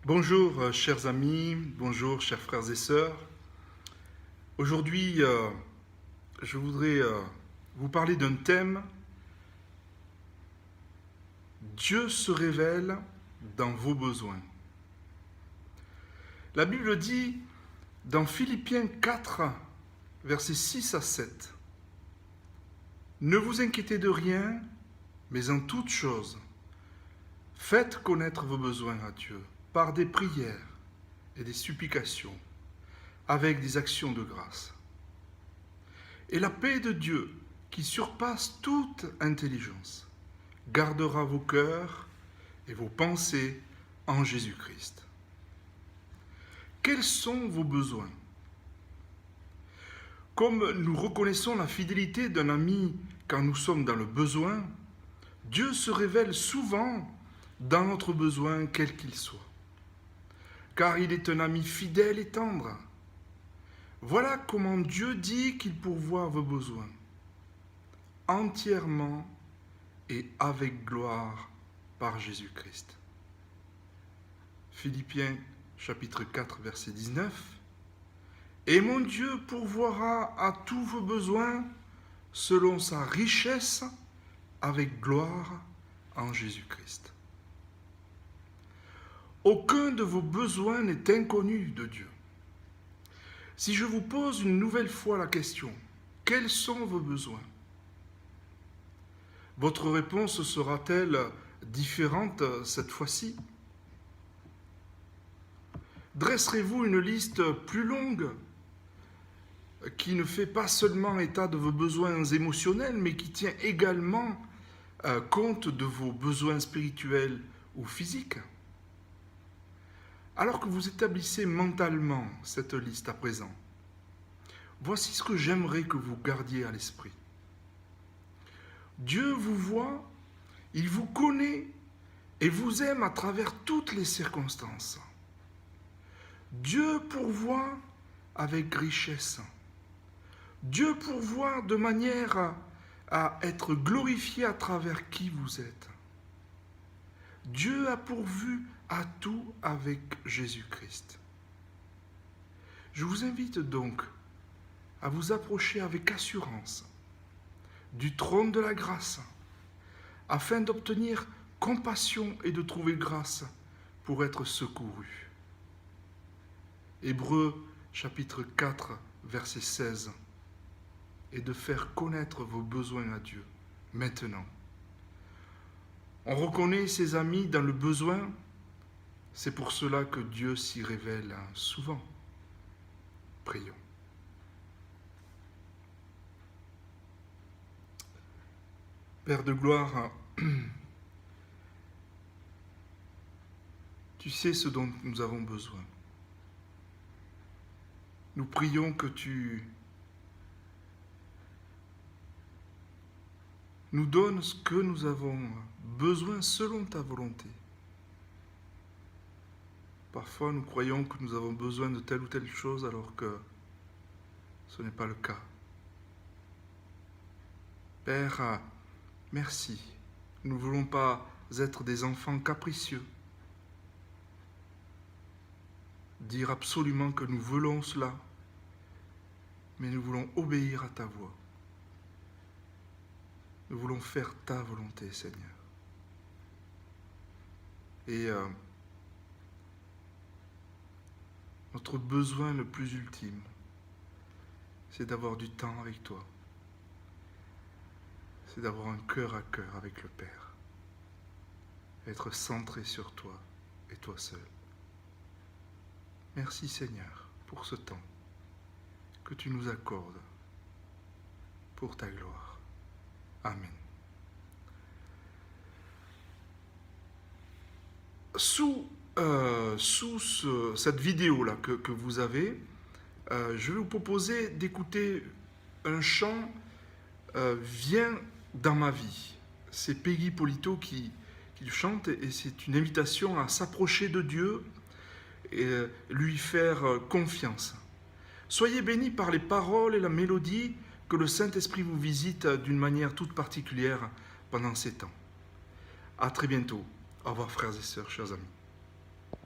Bonjour chers amis, bonjour chers frères et sœurs. Aujourd'hui, je voudrais vous parler d'un thème. Dieu se révèle dans vos besoins. La Bible dit dans Philippiens 4, versets 6 à 7, « Ne vous inquiétez de rien, mais en toute chose, faites connaître vos besoins à Dieu par des prières et des supplications, avec des actions de grâce. Et la paix de Dieu, qui surpasse toute intelligence, gardera vos cœurs et vos pensées en Jésus-Christ. » Quels sont vos besoins? Comme nous reconnaissons la fidélité d'un ami quand nous sommes dans le besoin, Dieu se révèle souvent dans notre besoin, quel qu'il soit. Car il est un ami fidèle et tendre. Voilà comment Dieu dit qu'il pourvoit vos besoins, entièrement et avec gloire par Jésus-Christ. Philippiens chapitre 4, verset 19. « Et mon Dieu pourvoira à tous vos besoins selon sa richesse avec gloire en Jésus-Christ. » Aucun de vos besoins n'est inconnu de Dieu. Si je vous pose une nouvelle fois la question, quels sont vos besoins? Votre réponse sera-t-elle différente cette fois-ci? Dresserez-vous une liste plus longue qui ne fait pas seulement état de vos besoins émotionnels, mais qui tient également compte de vos besoins spirituels ou physiques? Alors que vous établissez mentalement cette liste à présent, voici ce que j'aimerais que vous gardiez à l'esprit. Dieu vous voit, il vous connaît et vous aime à travers toutes les circonstances. Dieu pourvoit avec richesse. Dieu pourvoit de manière à être glorifié à travers qui vous êtes. Dieu a pourvu à tout avec Jésus-Christ. Je vous invite donc à vous approcher avec assurance du trône de la grâce, afin d'obtenir compassion et de trouver grâce pour être secouru. Hébreux chapitre 4, verset 16, et de faire connaître vos besoins à Dieu maintenant. On reconnaît ses amis dans le besoin, c'est pour cela que Dieu s'y révèle souvent. Prions. Père de gloire, tu sais ce dont nous avons besoin. Nous prions que tu nous donnes ce que nous avons besoin selon ta volonté. Parfois, nous croyons que nous avons besoin de telle ou telle chose alors que ce n'est pas le cas. Père, merci. Nous ne voulons pas être des enfants capricieux. Dire absolument que nous voulons cela, mais nous voulons obéir à ta voix. Nous voulons faire ta volonté, Seigneur. Et notre besoin le plus ultime, c'est d'avoir du temps avec toi. C'est d'avoir un cœur à cœur avec le Père. Être centré sur toi et toi seul. Merci Seigneur pour ce temps que tu nous accordes pour ta gloire. Amen. Sous cette vidéo-là que vous avez, je vais vous proposer d'écouter un chant « Viens dans ma vie ». C'est Peggy Polito qui le chante et c'est une invitation à s'approcher de Dieu et lui faire confiance. Soyez bénis par les paroles et la mélodie, que le Saint-Esprit vous visite d'une manière toute particulière pendant ces temps. À très bientôt. Au revoir frères et sœurs, chers amis.